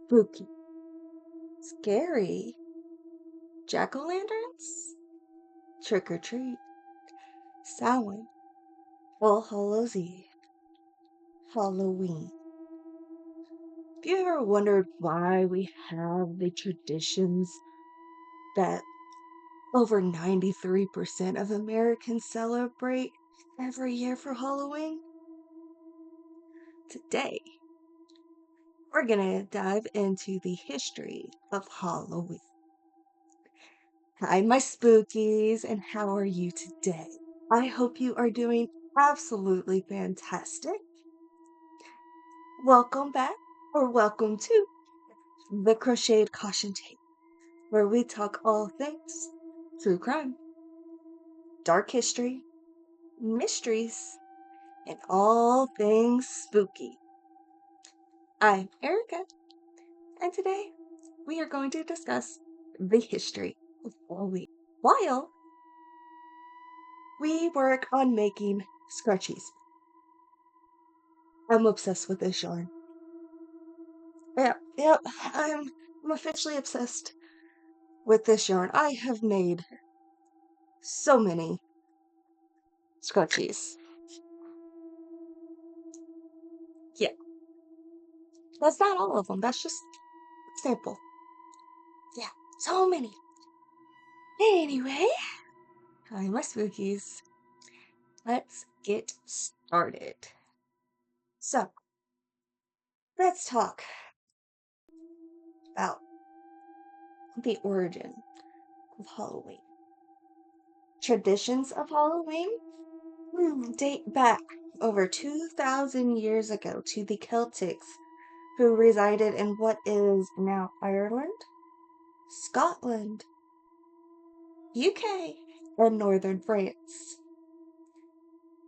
Spooky, scary, jack-o'-lanterns, trick or treat, Samhain, All Hallows Eve, Halloween. Have you ever wondered why we have the traditions that over 93% of Americans celebrate every year for Halloween? Today, we're gonna dive into the history of Halloween. Hi, my spookies, and how are you today? I hope you are doing absolutely fantastic. Welcome back, or welcome to the Crocheted Caution Tape, where we talk all things true crime, dark history, mysteries, and all things spooky. I'm Erica, and today we are going to discuss the history of Halloween while we work on making scrunchies. I'm obsessed with this yarn. Yep, I'm officially obsessed with this yarn. I have made so many scrunchies. Yeah, that's not all of them. That's just a sample. Yeah, so many. Anyway, hi, my spookies. Let's get started. So, let's talk about the origin of Halloween. Traditions of Halloween date back over 2,000 years ago to the Celtics who resided in what is now Ireland, Scotland, UK, and northern France.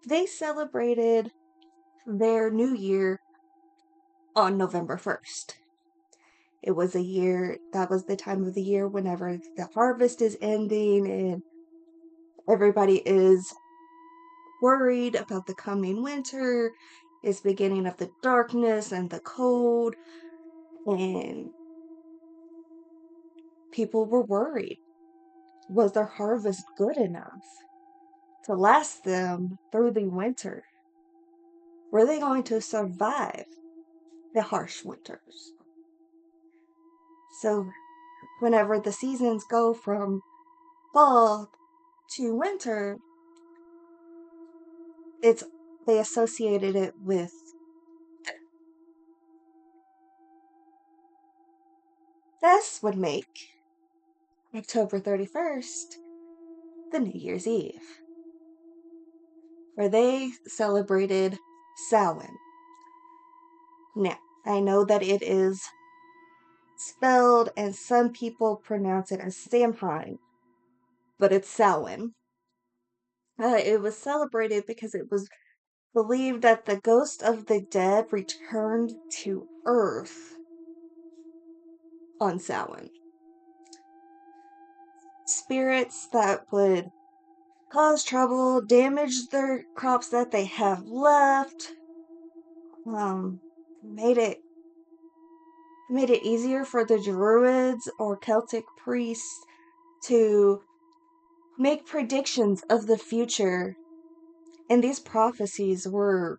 They celebrated their new year on November 1st. It was the time of the year whenever the harvest is ending and everybody is worried about the coming winter. It's beginning of the darkness and the cold, and people were worried. Was their harvest good enough to last them through the winter? Were they going to survive the harsh winters? So, whenever the seasons go from fall to winter, they associated it with this would make October 31st the New Year's Eve, where they celebrated Samhain. Now, I know that it is spelled and some people pronounce it as Samhain, but it's Samhain. It was celebrated because it was believed that the ghost of the dead returned to Earth on Samhain. Spirits that would cause trouble, damage their crops that they have left, made it easier for the Druids or Celtic priests to make predictions of the future, and these prophecies were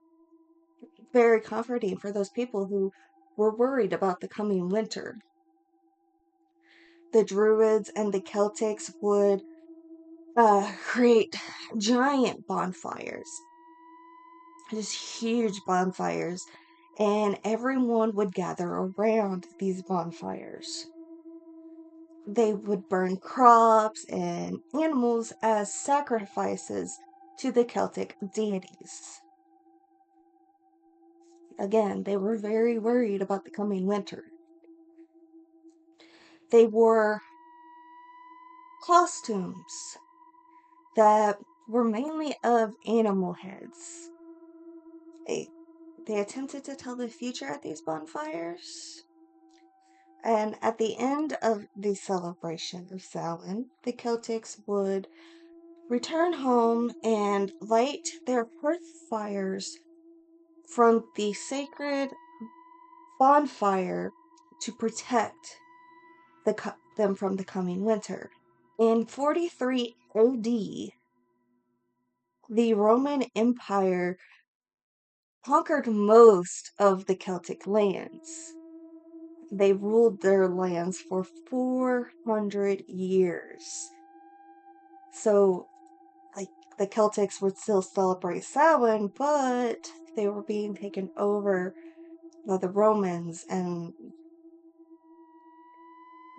very comforting for those people who were worried about the coming winter. The Druids and the Celtics would create giant bonfires, just huge bonfires, and everyone would gather around these bonfires. They would burn crops and animals as sacrifices to the Celtic deities. Again, they were very worried about the coming winter. They wore costumes that were mainly of animal heads. They attempted to tell the future at these bonfires. And at the end of the celebration of Samhain, the Celtics would return home and light their hearth fires from the sacred bonfire to protect them from the coming winter. In 43 AD, the Roman Empire conquered most of the Celtic lands. They ruled their lands for 400 years. So, like, the Celtics would still celebrate Samhain, but they were being taken over by the Romans, and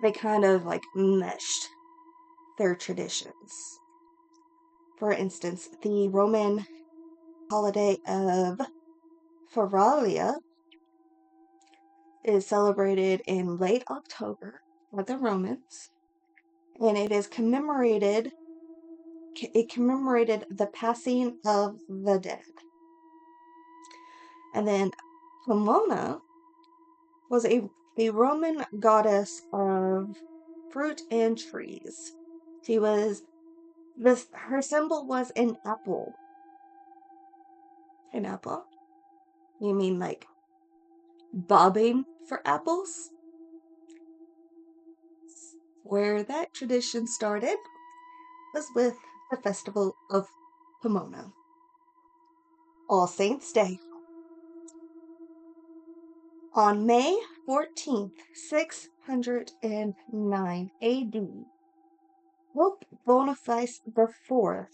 they kind of like meshed their traditions. For instance, the Roman holiday of Feralia is celebrated in late October by the Romans, and it commemorated the passing of the dead. And then Pomona was a Roman goddess of fruit and trees. Her symbol was an apple. An apple? You mean like bobbing for apples? Where that tradition started was with the festival of Pomona. All Saints' Day. On May 14th, 609 AD, Pope Boniface IV,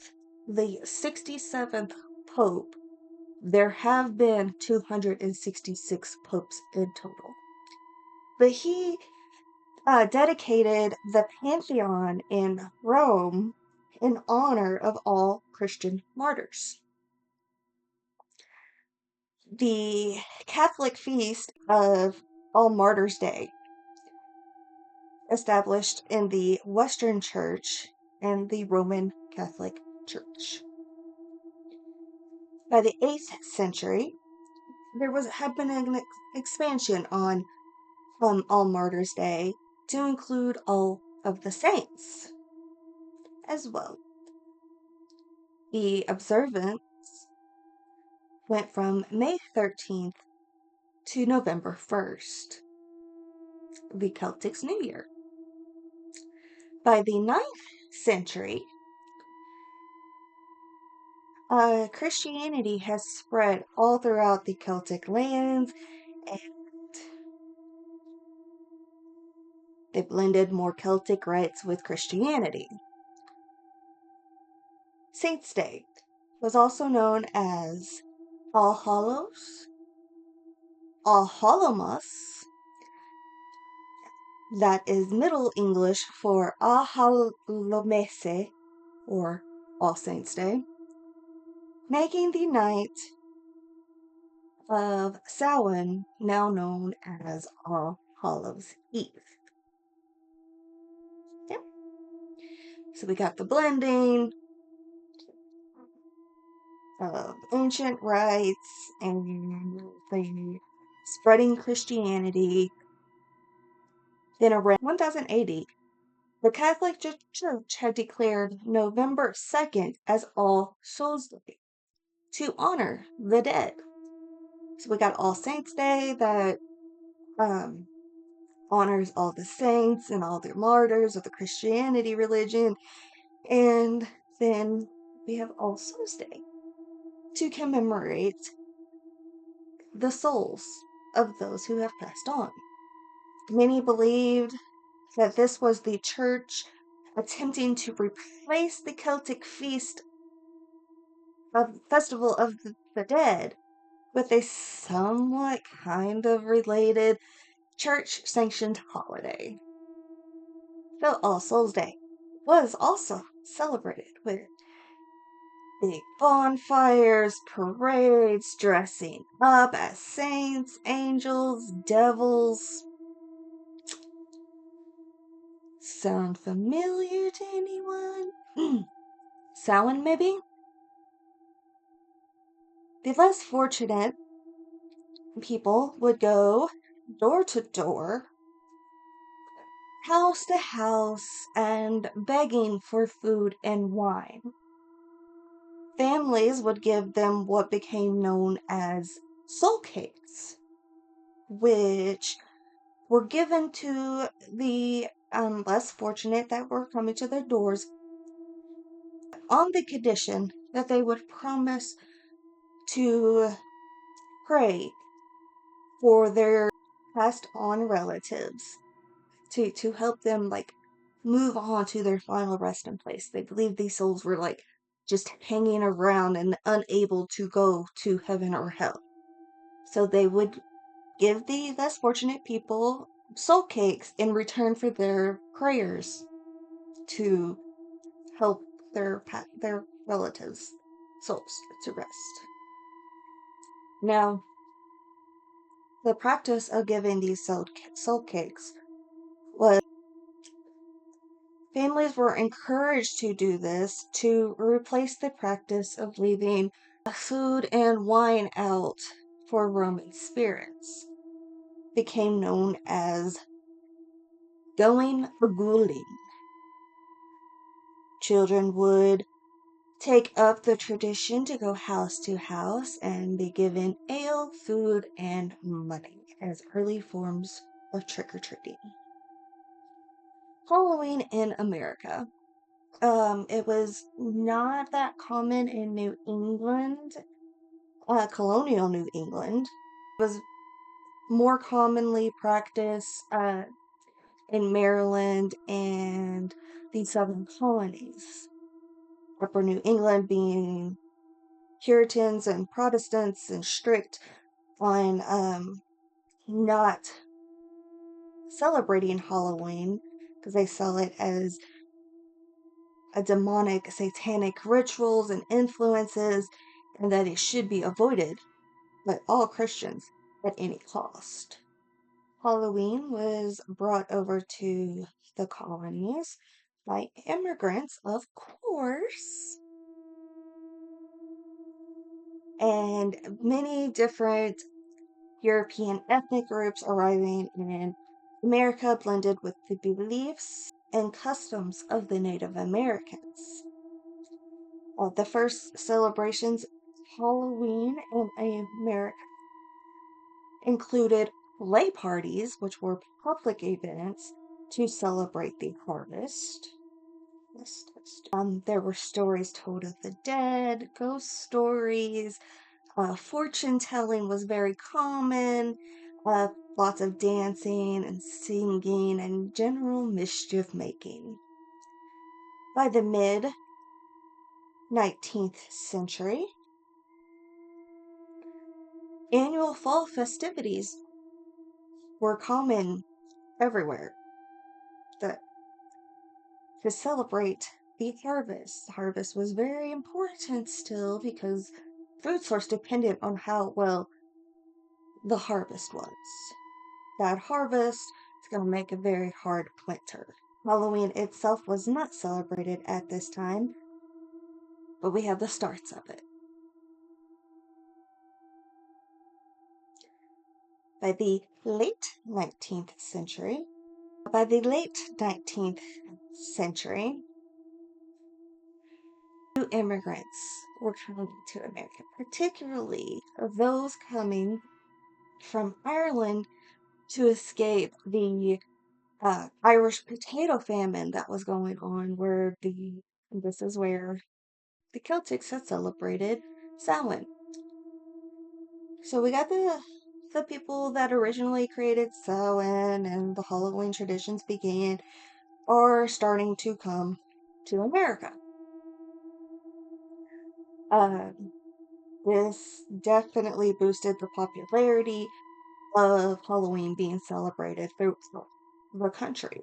the 67th Pope, there have been 266 popes in total, but he dedicated the Pantheon in Rome in honor of all Christian martyrs. The Catholic feast of All Martyrs' Day, established in the Western Church and the Roman Catholic Church. By the 8th century, there had been an expansion on All Martyrs' Day to include all of the saints as well. The observance went from May 13th to November 1st, the Celtics' New Year. By the 9th century, Christianity has spread all throughout the Celtic lands, and they blended more Celtic rites with Christianity. Saints' Day was also known as All Hallows, All Hallowmas, that is Middle English for All Hallowmesse, or All Saints' Day, making the night of Samhain now known as All Hallows' Eve. Yeah. So we got the blending of ancient rites and the spreading Christianity. Then around 1000 AD, the Catholic Church had declared November 2nd as All Souls' Day to honor the dead. So we got All Saints' Day that honors all the saints and all the martyrs of the Christianity religion. And then we have All Souls' Day to commemorate the souls of those who have passed on. Many believed that this was the church attempting to replace the Celtic festival of the dead with a somewhat kind of related church-sanctioned holiday. So All Souls' Day was also celebrated with big bonfires, parades, dressing up as saints, angels, devils. Sound familiar to anyone? Samhain, maybe? The less fortunate people would go door to door, house to house, and begging for food and wine. Families would give them what became known as soul cakes, which were given to the less fortunate that were coming to their doors on the condition that they would promise to pray for their passed on relatives to help them move on to their final resting place. They believed these souls were just hanging around and unable to go to heaven or hell. So they would give the less fortunate people soul cakes in return for their prayers to help their relatives' souls to rest. Now, the practice of giving these soul cakes was families were encouraged to do this to replace the practice of leaving food and wine out for roaming spirits. Became known as going a-ghouling. Children would take up the tradition to go house to house and be given ale, food, and money as early forms of trick-or-treating. Halloween in America. It was not that common in New England, colonial New England. It was more commonly practiced in Maryland and the southern colonies. Upper New England being Puritans and Protestants and strict on not celebrating Halloween because they saw it as a demonic, satanic rituals and influences, and that it should be avoided by all Christians at any cost. Halloween was brought over to the colonies by immigrants, of course, and many different European ethnic groups arriving in America blended with the beliefs and customs of the Native Americans. The first celebrations of Halloween in America included lay parties, which were public events to celebrate the harvest. There were stories told of the dead, ghost stories, fortune telling was very common, lots of dancing and singing and general mischief making. By the mid 19th century, annual fall festivities were common everywhere to celebrate the harvest. The harvest was very important still because food source depended on how well the harvest was. Bad harvest is going to make a very hard winter. Halloween itself was not celebrated at this time, but we have the starts of it. By the late 19th century, new immigrants were coming to America, particularly those coming from Ireland to escape the Irish potato famine that was going on, this is where the Celtics had celebrated Samhain. So we got the people that originally created Samhain and the Halloween traditions began are starting to come to America. This definitely boosted the popularity of Halloween being celebrated throughout the country.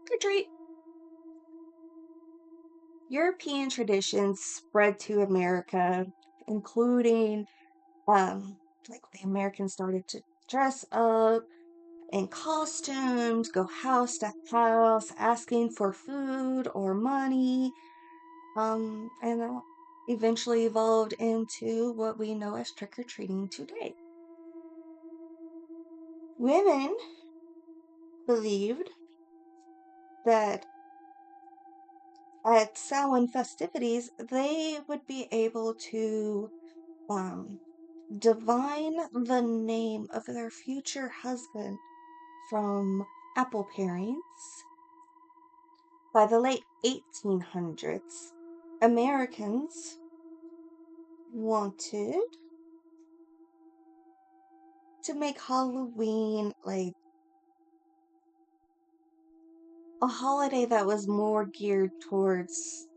Good treat. European traditions spread to America, including the Americans started to dress up in costumes, go house to house, asking for food or money, and that eventually evolved into what we know as trick-or-treating today. Women believed that at Samhain festivities, they would be able to divine the name of their future husband from apple parings. By the late 1800s, Americans wanted to make Halloween like a holiday that was more geared towards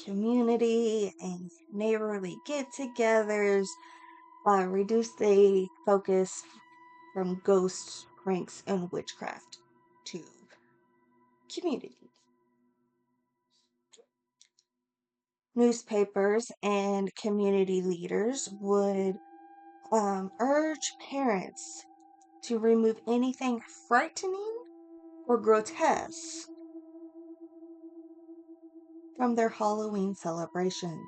community and neighborly get-togethers, reduce the focus from ghosts, pranks, and witchcraft to community. Newspapers and community leaders would urge parents to remove anything frightening or grotesque from their Halloween celebrations.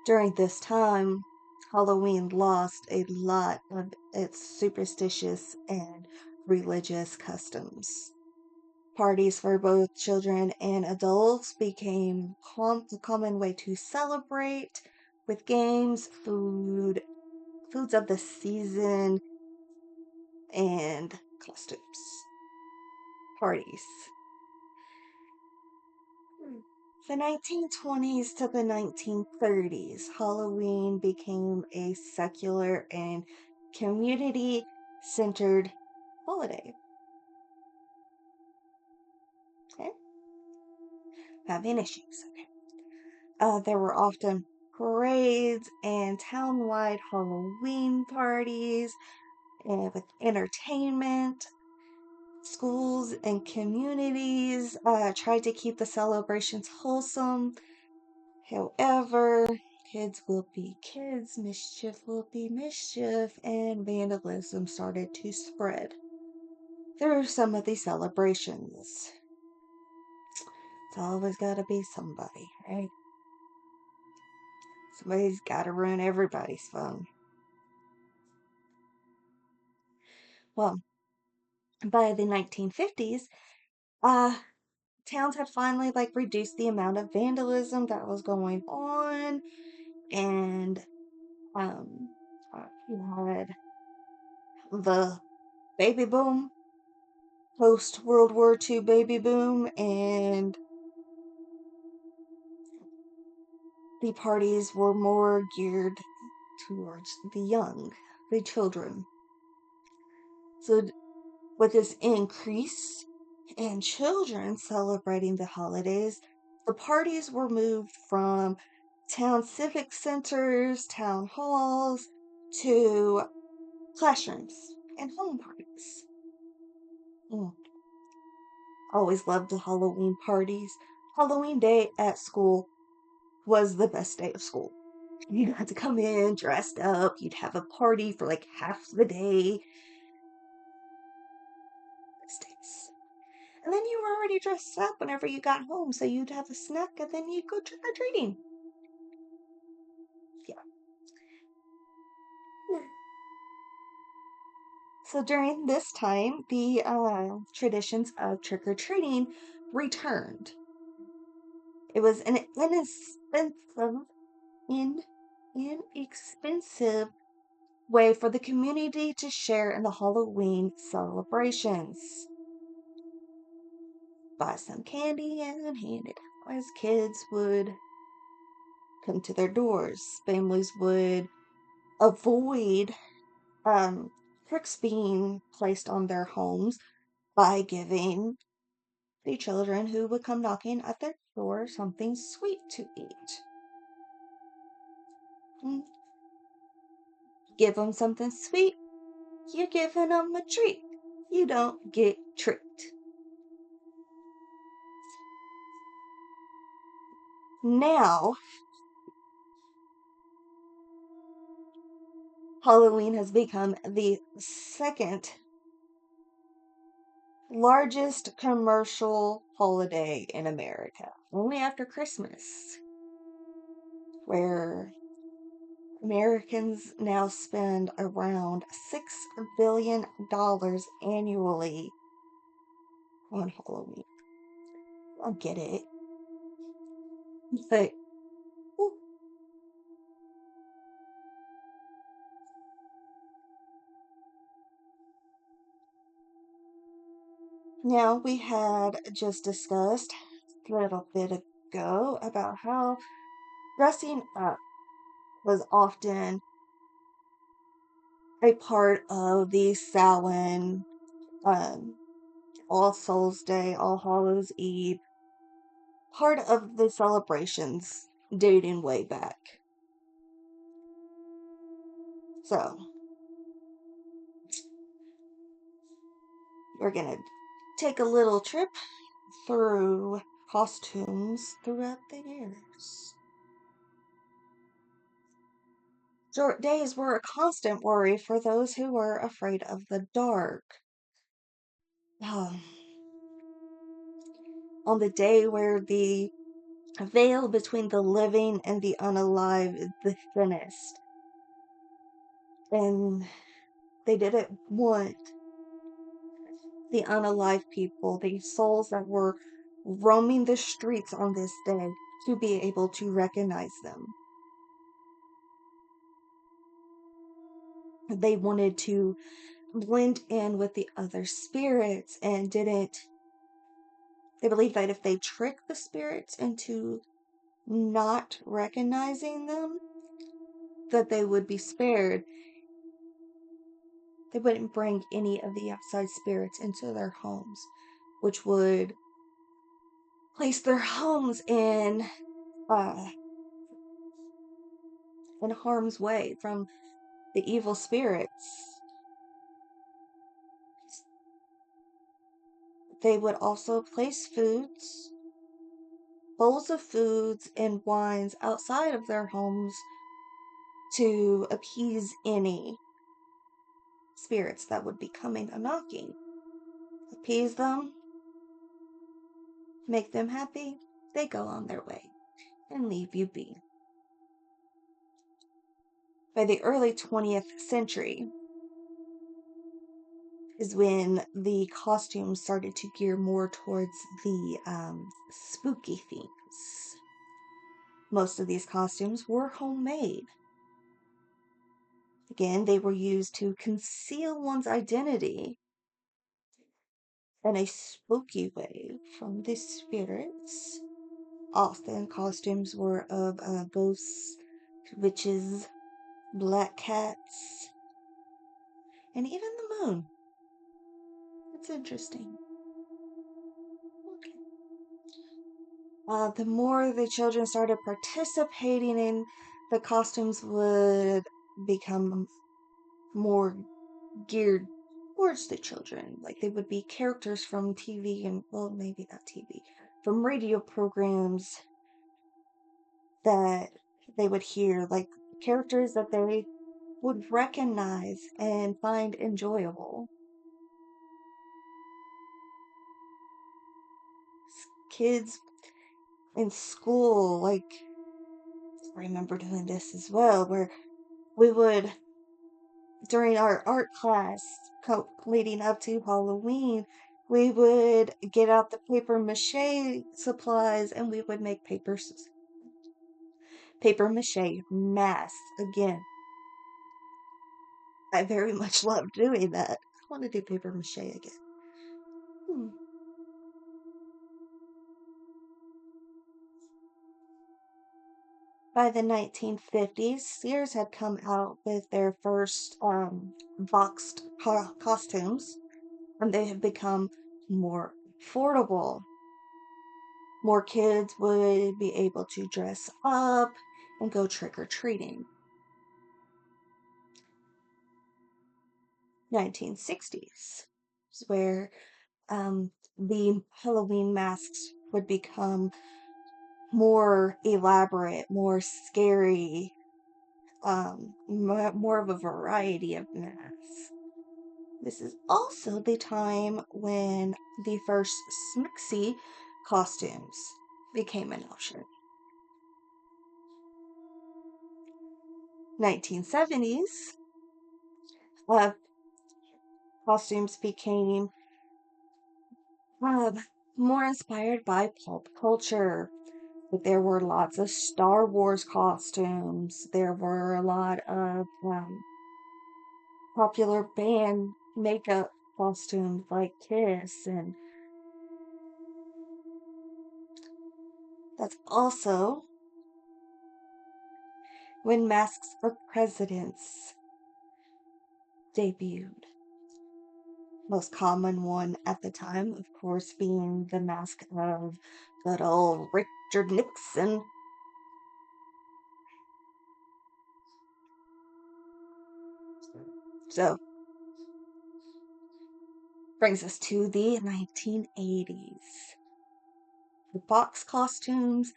During this time, Halloween lost a lot of its superstitious and religious customs. Parties for both children and adults became a common way to celebrate with games, foods of the season, and costumes. Parties. The 1920s to the 1930s, Halloween became a secular and community-centered holiday. Okay? Having issues. Okay. There were often parades and town-wide Halloween parties and with entertainment. Schools and communities tried to keep the celebrations wholesome. However, kids will be kids, mischief will be mischief, and vandalism started to spread through some of these celebrations. It's always gotta be somebody, right? Somebody's gotta ruin everybody's fun. Well, by the 1950s, towns had finally reduced the amount of vandalism that was going on, and you had the baby boom, post World War II baby boom, and the parties were more geared towards the young, the children. So, with this increase in children celebrating the holidays, the parties were moved from town civic centers, town halls, to classrooms and home parties. Always loved the Halloween parties. Halloween day at school was the best day of school. You got to come in dressed up. You'd have a party for half the day. Best days. And then you were already dressed up whenever you got home, so you'd have a snack and then you'd go trick or treating. Yeah. So during this time, the traditions of trick or treating returned. It was an inexpensive way for the community to share in the Halloween celebrations. Buy some candy and hand it out as kids would come to their doors. Families would avoid tricks being placed on their homes by giving the children who would come knocking at their door something sweet to eat. Give them something sweet, you're giving them a treat. You don't get tricked. Now, Halloween has become the second largest commercial holiday in America, only after Christmas, where Americans now spend around $6 billion annually on Halloween. I get it. But Now, we had just discussed a little bit ago about how dressing up was often a part of the Samhain, um, All Souls Day, All Hallows Eve, part of the celebrations dating way back. So, we're gonna take a little trip through costumes throughout the years. Short days were a constant worry for those who were afraid of the dark. Um, on the day where the veil between the living and the unalive is the thinnest, and they didn't want the unalive people, the souls that were roaming the streets on this day, to be able to recognize them. They wanted to blend in with the other spirits and didn't. They believed that if they tricked the spirits into not recognizing them, that they would be spared. They wouldn't bring any of the outside spirits into their homes, which would place their homes in harm's way from the evil spirits. They would also place bowls of foods and wines outside of their homes to appease any spirits that would be coming a knocking. Appease them, make them happy, they go on their way and leave you be. By the early 20th century is when the costumes started to gear more towards the spooky themes. Most of these costumes were homemade. Again, they were used to conceal one's identity in a spooky way from the spirits. Often costumes were of ghosts, witches, black cats, and even the moon. It's interesting. Okay. The more the children started participating in, the costumes would become more geared towards the children. Like they would be characters from TV and, well, maybe not TV, from radio programs that they would hear, like characters that they would recognize and find enjoyable. Kids in school, like, I remember doing this as well, where we would, during our art class leading up to Halloween, we would get out the paper mache supplies and we would make paper mache masks again. I very much love doing that. I want to do paper mache again. By the 1950s, Sears had come out with their first boxed costumes, and they have become more affordable. More kids would be able to dress up and go trick-or-treating. 1960s is where the Halloween masks would become more elaborate, more scary, more of a variety of masks. This is also the time when the first Smixie costumes became an option. 1970s, costumes became uh, more inspired by pulp culture. But there were lots of Star Wars costumes. There were a lot of popular band makeup costumes like Kiss and That's also when masks of presidents debuted. Most common one at the time, of course, being the mask of good old Richard Nixon. So, brings us to the 1980s. The box costumes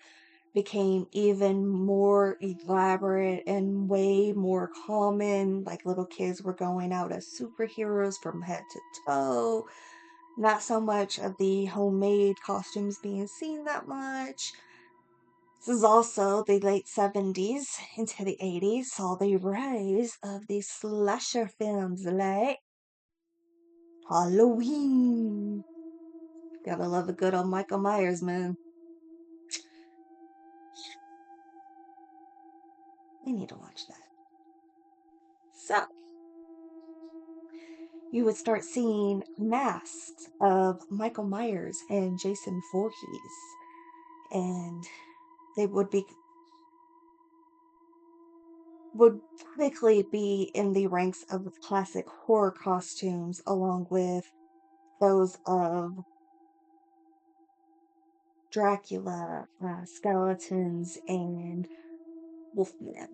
became even more elaborate and way more common. Like little kids were going out as superheroes from head to toe. Not so much of the homemade costumes being seen that much. This is also the late 70s into the 80s, saw the rise of the slasher films like Halloween. Gotta love a good old Michael Myers, man. We need to watch that. So, you would start seeing masks of Michael Myers and Jason Voorhees, and they would typically be in the ranks of classic horror costumes, along with those of Dracula, skeletons, and wolfmen.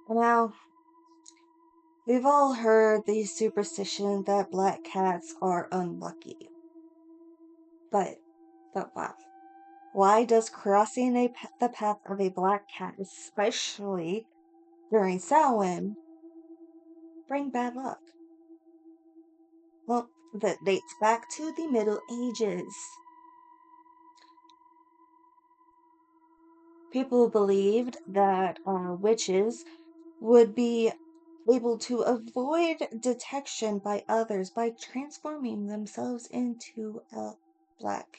Now, we've all heard the superstition that black cats are unlucky. But why? Why does crossing the path of a black cat, especially during Samhain, bring bad luck? Well, that dates back to the Middle Ages. People believed that witches would be able to avoid detection by others by transforming themselves into a black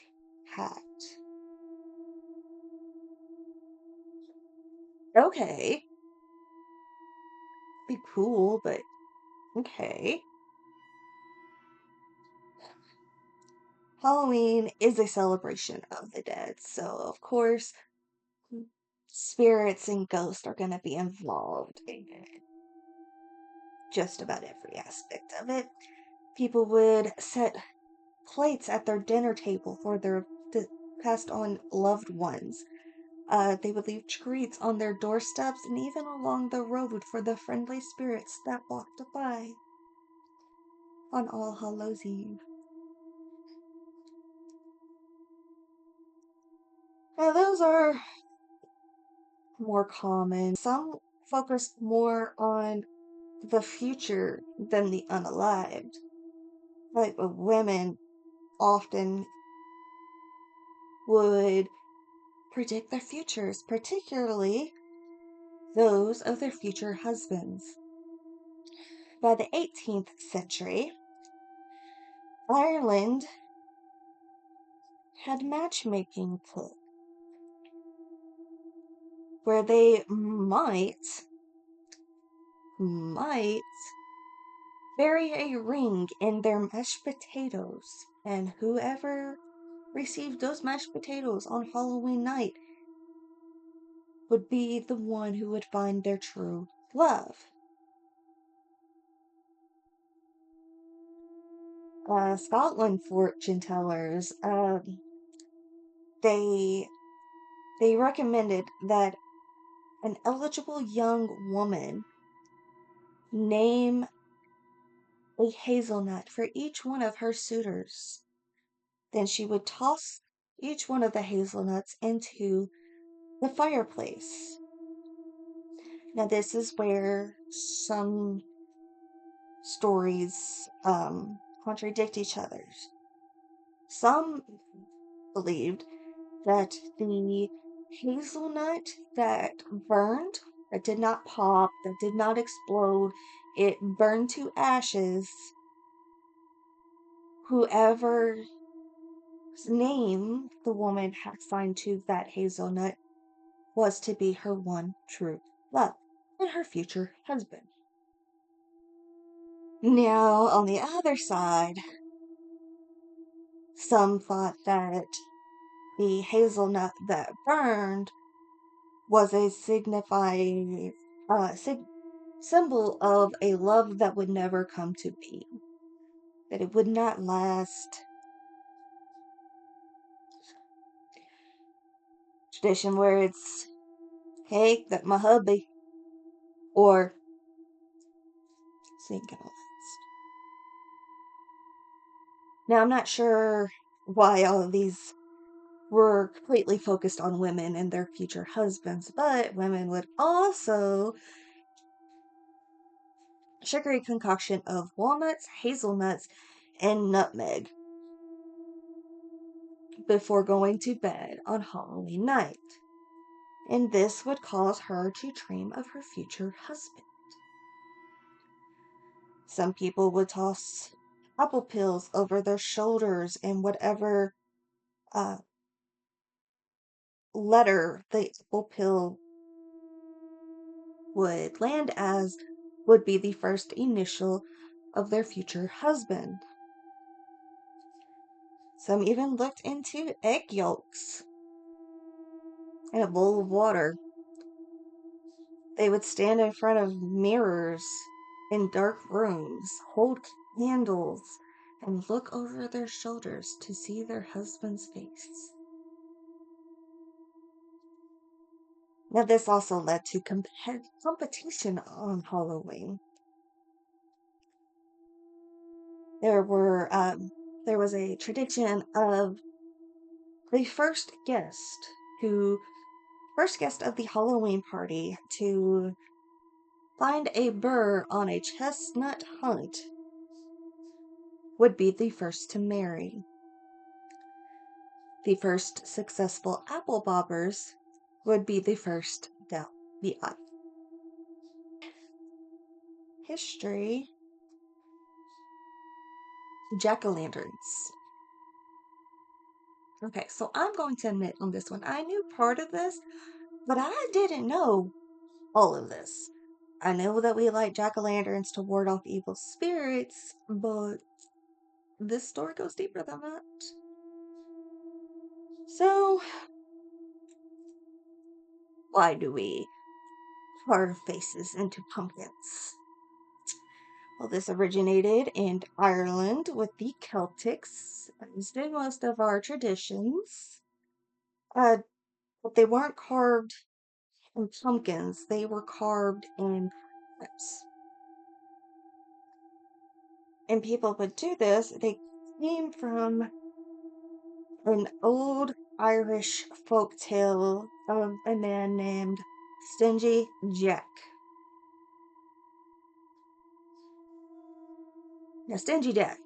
cat. Okay. Be cool, but okay. Halloween is a celebration of the dead, so of course, spirits and ghosts are going to be involved in just about every aspect of it. People would set plates at their dinner table for their passed on loved ones. They would leave treats on their doorsteps and even along the road for the friendly spirits that walked by on All Hallows Eve. Now, those are more common. Some focus more on the future than the unalived. Like women often would predict their futures, particularly those of their future husbands. By the 18th century, Ireland had matchmaking put where they might bury a ring in their mashed potatoes, and whoever received those mashed potatoes on Halloween night would be the one who would find their true love. Scotland fortune tellers, they recommended that an eligible young woman name a hazelnut for each one of her suitors. Then she would toss each one of the hazelnuts into the fireplace. Now, this is where some stories contradict each other. Some believed that the hazelnut that burned, that did not pop, that did not explode, it burned to ashes. Whoever's name the woman had signed to that hazelnut was to be her one true love and her future husband. Now, on the other side, Some thought that the hazelnut that burned was a symbol of a love that would never come to be, that it would not last. Tradition where it's, hey, that my hubby, or ain't gonna last. Now, I'm not sure why all of these were completely focused on women and their future husbands, but women would also sugary concoction of walnuts, hazelnuts, and nutmeg before going to bed on Halloween night. And this would cause her to dream of her future husband. Some people would toss apple peels over their shoulders, and whatever uh, letter the apple peel would land as would be the first initial of their future husband. Some even looked into egg yolks in a bowl of water. They would stand in front of mirrors in dark rooms, hold candles, and look over their shoulders to see their husband's face. Now, this also led to competition on Halloween. There was a tradition of the first guest of the Halloween party to find a burr on a chestnut hunt would be the first to marry. The first successful apple bobbers would be the first down the aisle. History. Jack-o'-lanterns. Okay, so I'm going to admit on this one, I knew part of this, but I didn't know all of this. I know that we light jack-o'-lanterns to ward off evil spirits, but this story goes deeper than that. So, why do we carve faces into pumpkins? Well, this originated in Ireland with the Celtics, as did most of our traditions. But they weren't carved in pumpkins, they were carved in clips. And people would do this, they came from an old Irish folk tale of a man named Stingy Jack. Now, Stingy Jack,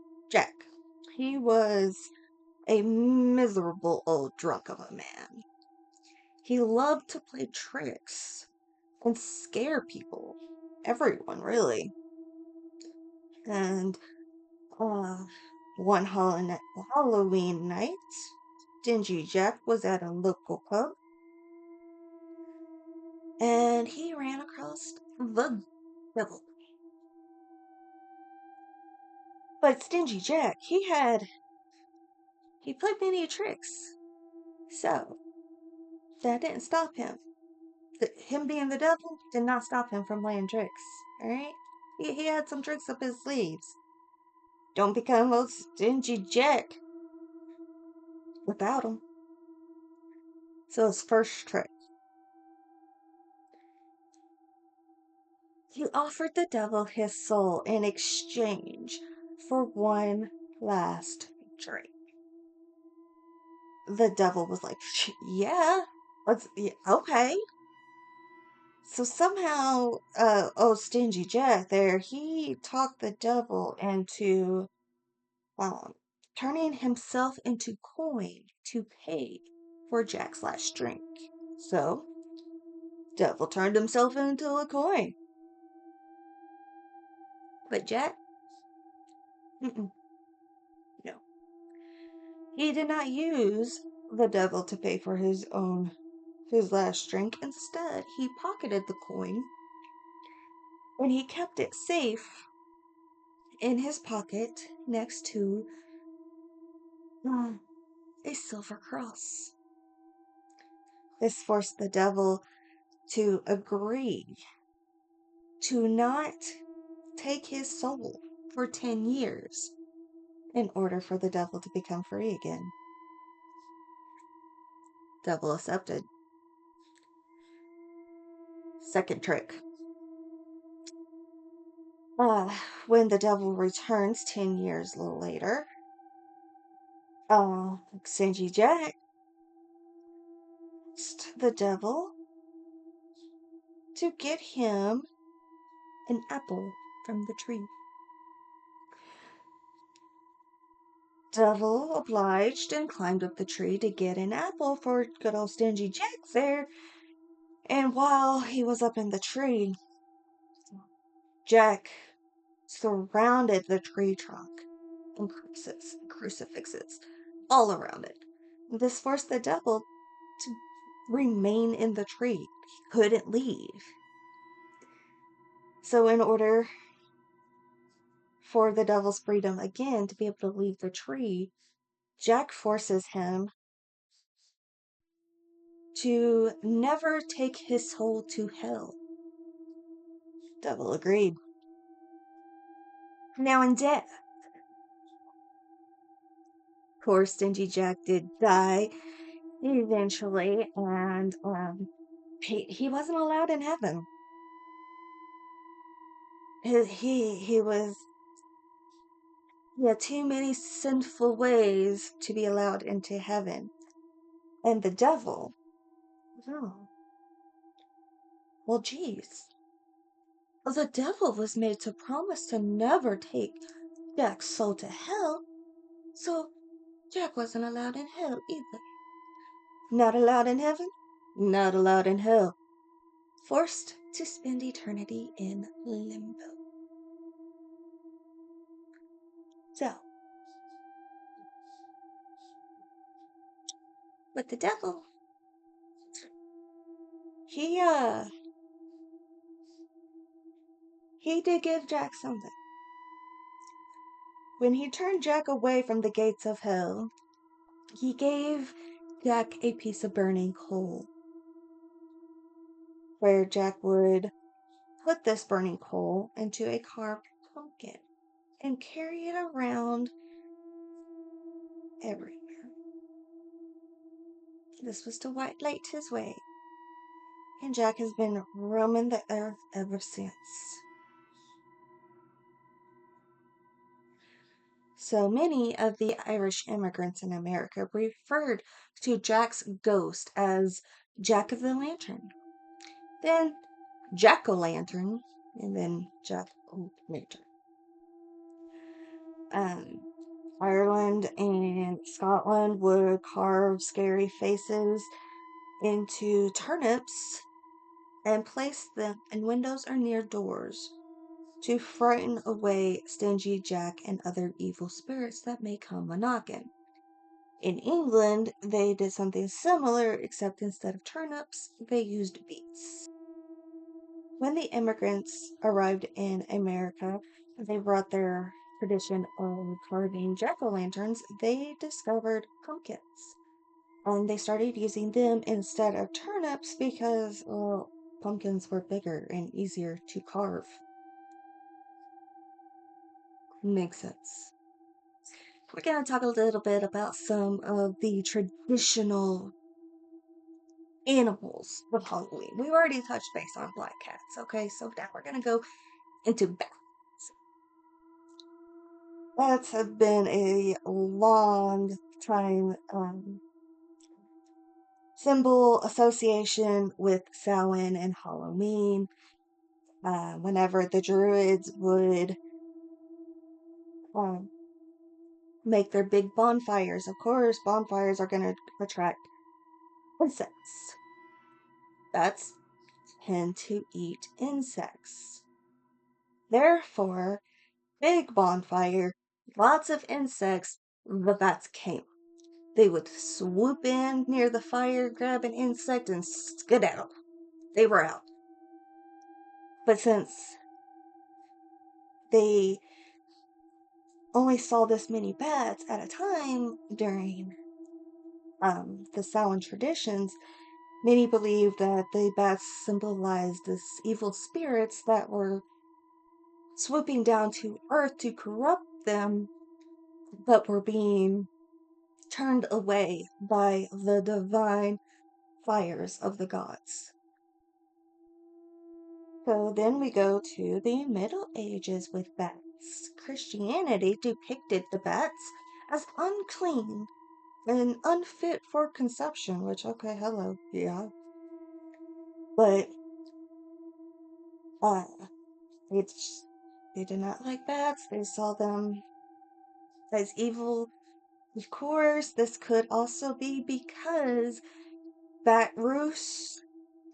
he was a miserable old drunk of a man. He loved to play tricks and scare people. Everyone, really. And one Halloween night, Stingy Jack was at a local pub and he ran across the devil. But Stingy Jack, he played many tricks. So, that didn't stop him. Him being the devil did not stop him from playing tricks. Alright? He had some tricks up his sleeves. Don't become a Stingy Jack without them. So his first trick. He offered the devil his soul in exchange for one last drink. The devil was like, yeah, okay. So somehow, Stingy Jack there, he talked the devil into turning himself into coin to pay for Jack's last drink. So, devil turned himself into a coin. But Jack, no. He did not use the devil to pay for his last drink. Instead, he pocketed the coin and he kept it safe in his pocket next to a silver cross. This forced the devil to agree to not take his soul for 10 years in order for the devil to become free again. Devil accepted. Second trick. When the devil returns 10 years later, Stingy Jack asked the devil to get him an apple from the tree. Devil obliged and climbed up the tree to get an apple for good old Stingy Jack there. And while he was up in the tree, Jack surrounded the tree trunk and crucifixes all around it. This forced the devil to remain in the tree. He couldn't leave. So in order for the devil's freedom again to be able to leave the tree, Jack forces him to never take his soul to hell. Devil agreed. Now in death, poor Stingy Jack did die eventually, and he wasn't allowed in heaven. He had too many sinful ways to be allowed into heaven. And the devil, oh, well, geez. The devil was made to promise to never take Jack's soul to hell, so Jack wasn't allowed in hell either. Not allowed in heaven, not allowed in hell. Forced to spend eternity in limbo. So, with the devil, he did give Jack something. When he turned Jack away from the gates of hell, he gave Jack a piece of burning coal, where Jack would put this burning coal into a carved pumpkin and carry it around everywhere. This was to light his way, and Jack has been roaming the earth ever since. So many of the Irish immigrants in America referred to Jack's ghost as Jack of the Lantern, then Jack-o'-lantern, and then Jack-o'-lantern. Ireland and Scotland would carve scary faces into turnips and place them in windows or near doors to frighten away Stingy Jack and other evil spirits that may come a-knocking. In England, they did something similar, except instead of turnips, they used beets. When the immigrants arrived in America, they brought their tradition of carving jack-o'-lanterns. They discovered pumpkins, and they started using them instead of turnips because, well, pumpkins were bigger and easier to carve. Makes sense. We're going to talk a little bit about some of the traditional animals of Halloween. We've already touched base on black cats, okay? So now we're going to go into bats. Bats have been a long time symbol association with Samhain and Halloween. Whenever the Druids would make their big bonfires, of course, bonfires are going to attract insects. Bats tend to eat insects. Therefore, big bonfire, lots of insects, the bats came. They would swoop in near the fire, grab an insect, and skedaddle. They were out. But since they only saw this many bats at a time during the Samhain traditions, many believed that the bats symbolized this evil spirits that were swooping down to earth to corrupt them, but were being turned away by the divine fires of the gods. So then we go to the Middle Ages with bats. Christianity depicted the bats as unclean and unfit for conception, which, okay, hello, yeah. But, uh, it's, they did not like bats. They saw them as evil. Of course, this could also be because bat roosts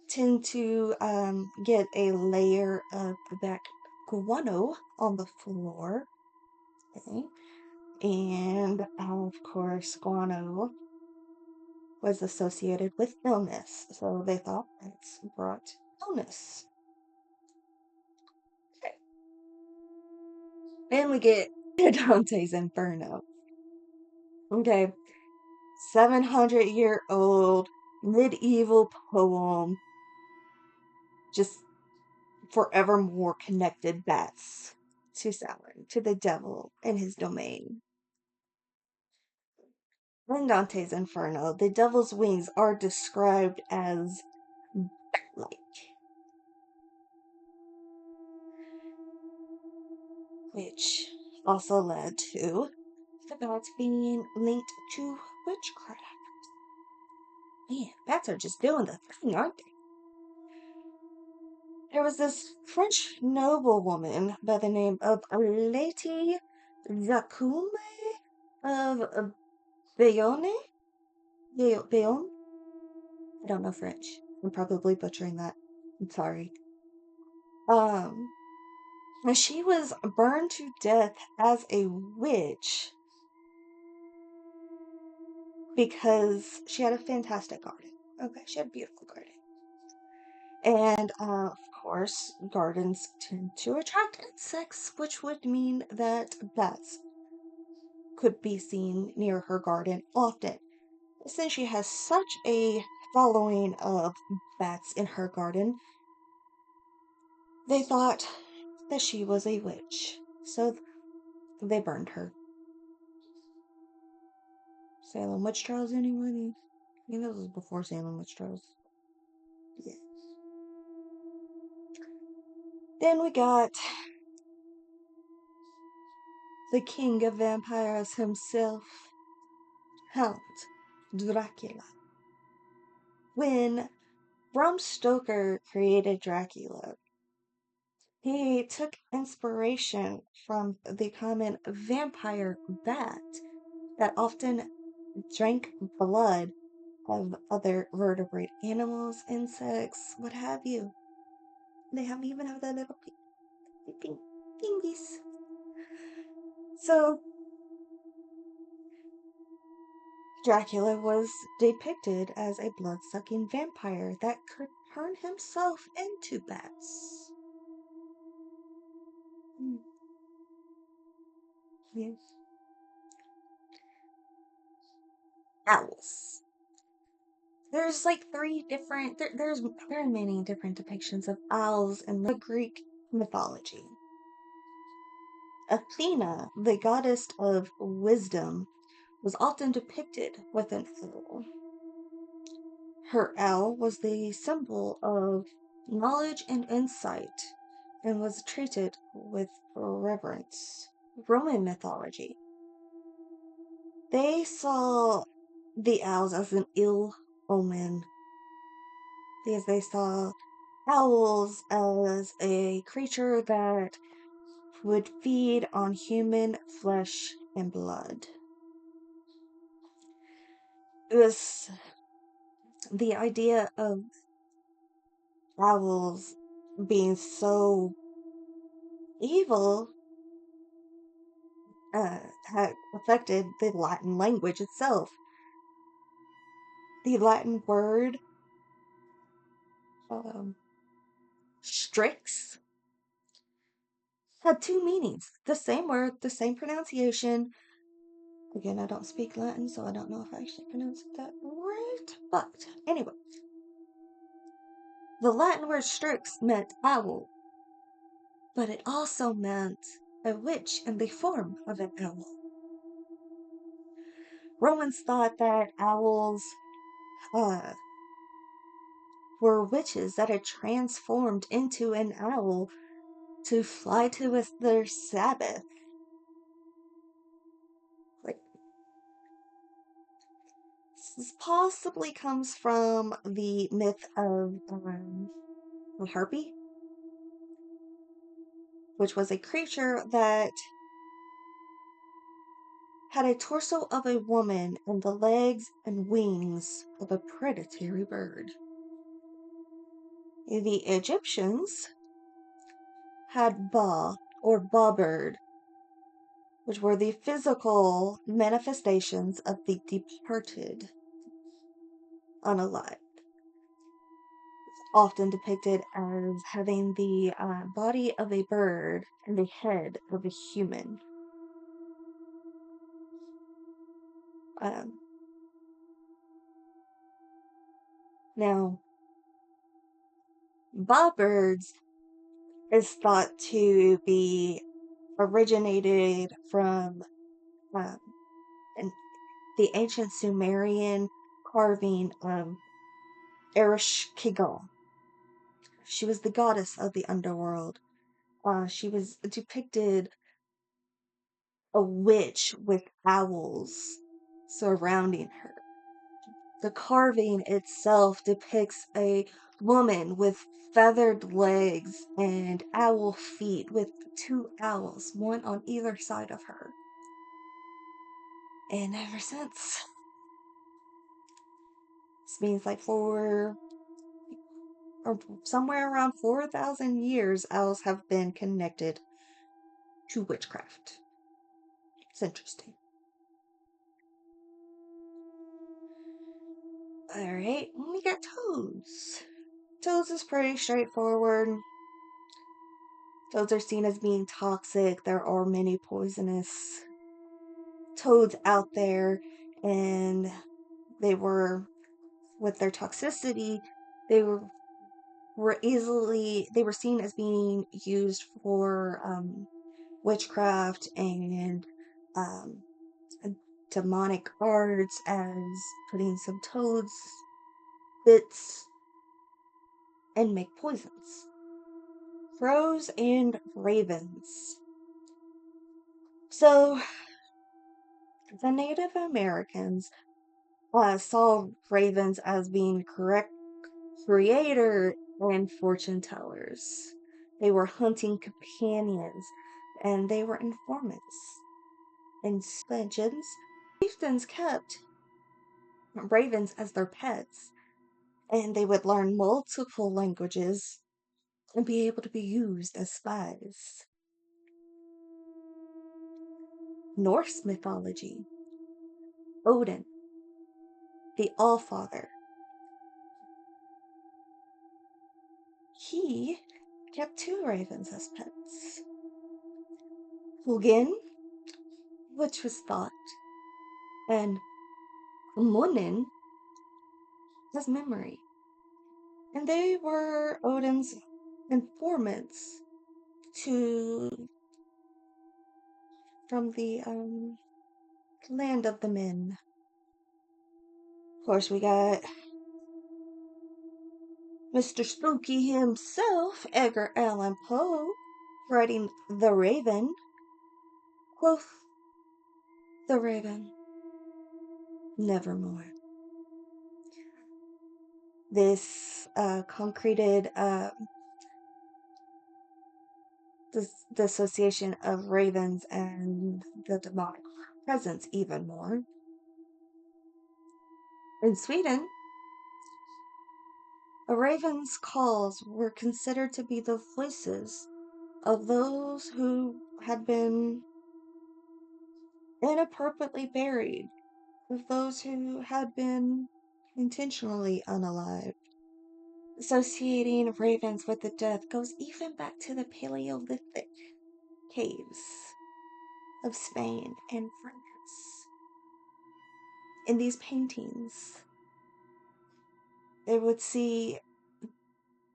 tend to get a layer of black guano on the floor. Okay. And of course, guano was associated with illness, so they thought bats brought illness. Okay. And we get Dante's Inferno. Okay. 700-year-old medieval poem, just forevermore connected bats to Saturn, to the devil and his domain. In Dante's Inferno, the devil's wings are described as bat-like, which also led to the bats being linked to witchcraft. Man, bats are just doing the thing, aren't they? There was this French noblewoman by the name of Lady Jacqueline of Bayonne. Bayonne? I don't know French. I'm probably butchering that. I'm sorry. And she was burned to death as a witch because she had a fantastic garden. Okay, she had a beautiful garden. And of course, gardens tend to attract insects, which would mean that bats could be seen near her garden often. Since she has such a following of bats in her garden, they thought that she was a witch. So they burned her. Salem witch trials, anybody? I think that was before Salem witch trials. Yeah. Then we got the king of vampires himself, Count Dracula. When Bram Stoker created Dracula, he took inspiration from the common vampire bat that often drank blood of other vertebrate animals, insects, what have you. They even have that little pingies. So Dracula was depicted as a blood-sucking vampire that could turn himself into bats. Yes. Owls. There's like three different, there are many different depictions of owls in the Greek mythology. Athena, the goddess of wisdom, was often depicted with an owl. Her owl was the symbol of knowledge and insight and was treated with reverence. Roman mythology. They saw the owls as an ill omen because they saw owls as a creature that would feed on human flesh and blood. It was the idea of owls being so evil had affected the Latin language itself. The Latin word strix had two meanings. The same word, the same pronunciation. Again, I don't speak Latin, so I don't know if I actually pronounced that right. But anyway, the Latin word strix meant owl, but it also meant a witch in the form of an owl. Romans thought that owls were witches that had transformed into an owl to fly to their Sabbath. Like, this possibly comes from the myth of the harpy, which was a creature that had a torso of a woman and the legs and wings of a predatory bird. The Egyptians had Ba, or Ba bird, which were the physical manifestations of the departed unalive, often depicted as having the body of a bird and the head of a human. Now, Ba birds is thought to be originated from the ancient Sumerian carving of Ereshkigal. She was the goddess of the underworld. She was depicted a witch with owls surrounding her. The carving itself depicts a woman with feathered legs and owl feet with two owls, one on either side of her. And ever since, this means like or somewhere around 4,000 years, owls have been connected to witchcraft. It's interesting. Alright, we got toads. Toads is pretty straightforward. Toads are seen as being toxic. There are many poisonous toads out there, and they were, with their toxicity, they were seen as being used for witchcraft and demonic arts, as putting some toads bits and make poisons. Crows and ravens. So the Native Americans saw ravens as being correct creator and fortune tellers. They were hunting companions, and they were informants. In legends, chieftains kept ravens as their pets, and they would learn multiple languages and be able to be used as spies. Norse mythology. Odin, the Allfather. He kept two ravens as pets. Hugin, which was thought, and Munin as memory. And they were Odin's informants from the land of the men. Of course, we got Mr. Spooky himself, Edgar Allan Poe, writing The Raven. Quoth the Raven, nevermore. This concreted the association of ravens and the demonic presence even more. In Sweden, a raven's calls were considered to be the voices of those who had been inappropriately buried, of those who had been intentionally unalived. Associating ravens with the death goes even back to the Paleolithic. caves of Spain and France. In these paintings, they would see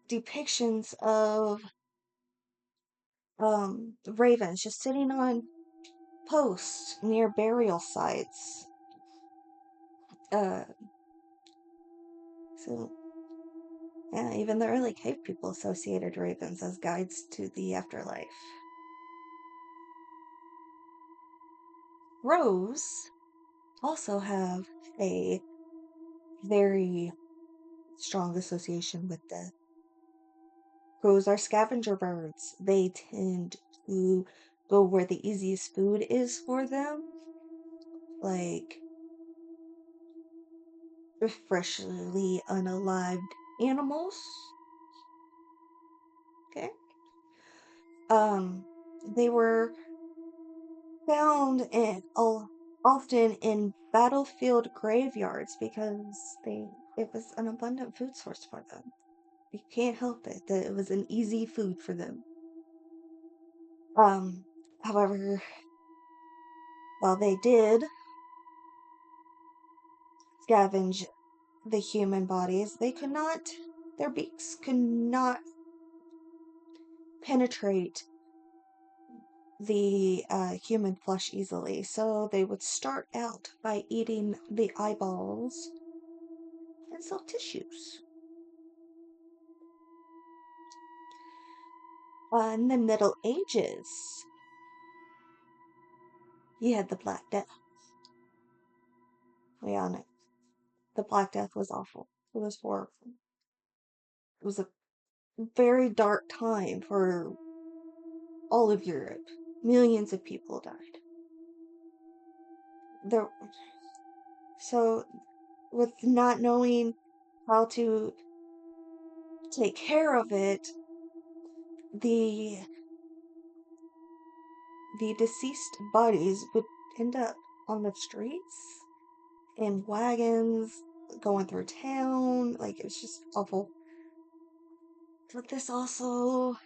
depictions of ravens just sitting on posts near burial sites. Uh, so, yeah, even the early cave people associated ravens as guides to the afterlife. Crows also have a very strong association with death. Crows are scavenger birds. They tend to go where the easiest food is for them, like freshly unalived animals. Okay. They were found often in battlefield graveyards because it was an abundant food source for them. You can't help it that it was an easy food for them. Um, However, while they did scavenge the human bodies, their beaks could not penetrate the human flesh easily. So they would start out by eating the eyeballs and soft tissues. In the Middle Ages, you had the Black Death. We all know the Black Death was awful. It was horrible. It was a very dark time for all of Europe. Millions of people died. There, so with not knowing how to take care of it, the deceased bodies would end up on the streets in wagons going through town. Like, it was just awful. But this also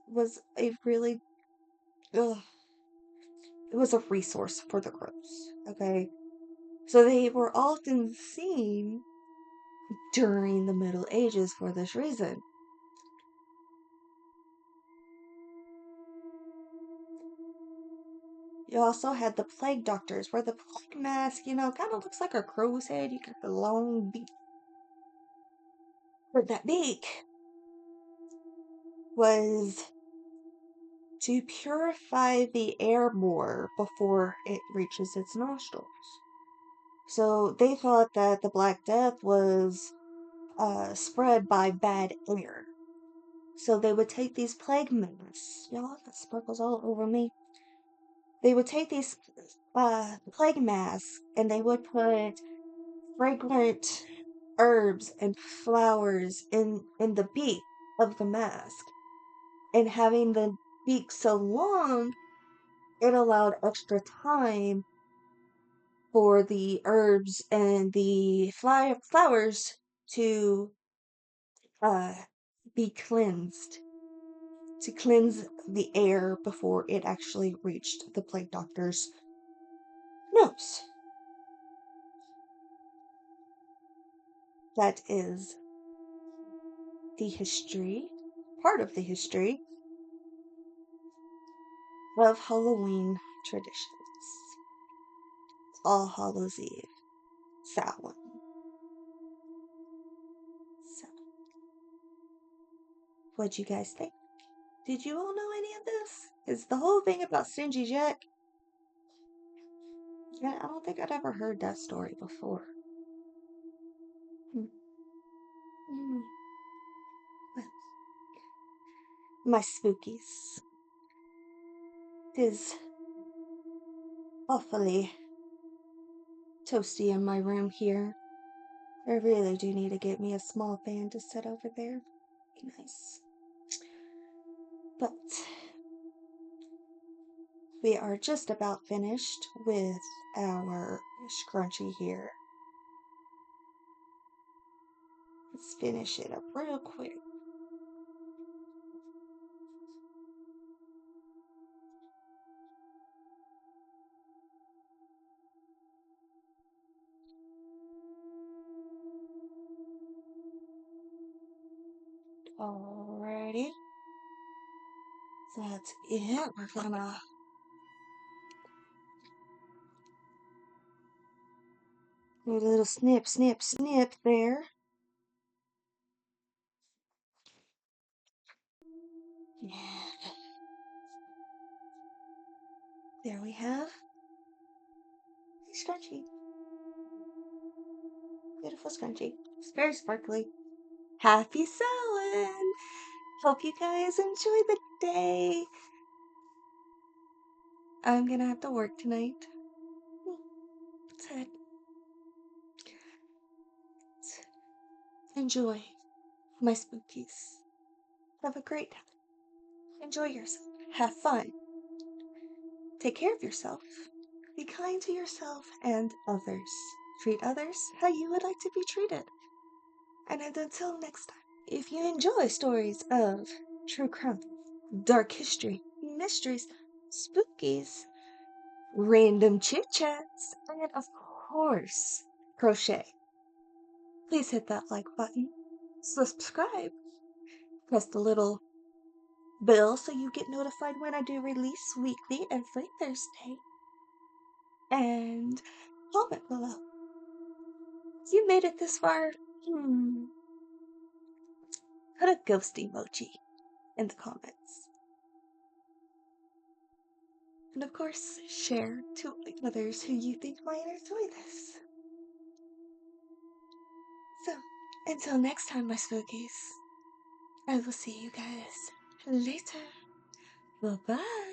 was a really ugh, it was a resource for the crows. Okay, so they were often seen during the Middle Ages for this reason. You also had the plague doctors, where the plague mask, kind of looks like a crow's head. You got the long beak. But that beak was to purify the air more before it reaches its nostrils. So they thought that the Black Death was spread by bad air. So they would take these plague masks. Y'all got sparkles all over me. They would take these plague masks and they would put fragrant herbs and flowers in the beak of the mask. And having the beak so long, it allowed extra time for the herbs and the flowers to uh, be cleansed, to cleanse the air before it actually reached the plague doctor's nose. That is the history, part of the history of Halloween traditions. All Hallows Eve, Samhain. So, what'd you guys think? Did you all know any of this? Is the whole thing about Stingy Jack? Yeah, I don't think I'd ever heard that story before. Hmm. Hmm. Well, my spookies. It is awfully toasty in my room here. I really do need to get me a small fan to set over there. Be nice. But we are just about finished with our scrunchie here. Let's finish it up real quick. Alrighty. That's it. We're gonna do a little snip, snip, snip there. Yeah. There we have a scrunchie. Beautiful scrunchie. It's very sparkly. Happy sewing! Hope you guys enjoy the day. I'm gonna have to work tonight. Sad. Enjoy my spookies. Have a great time. Enjoy yourself. Have fun. Take care of yourself. Be kind to yourself and others. Treat others how you would like to be treated. And until next time, if you enjoy stories of true crime, dark history, mysteries, spookies, random chit chats, and of course, crochet, please hit that like button, subscribe, press the little bell so you get notified when I do release weekly every Thursday, and comment below. If you made it this far, put a ghost emoji in the comments. And of course, share to others who you think might enjoy this. So, until next time, my spookies, I will see you guys later. Bye-bye.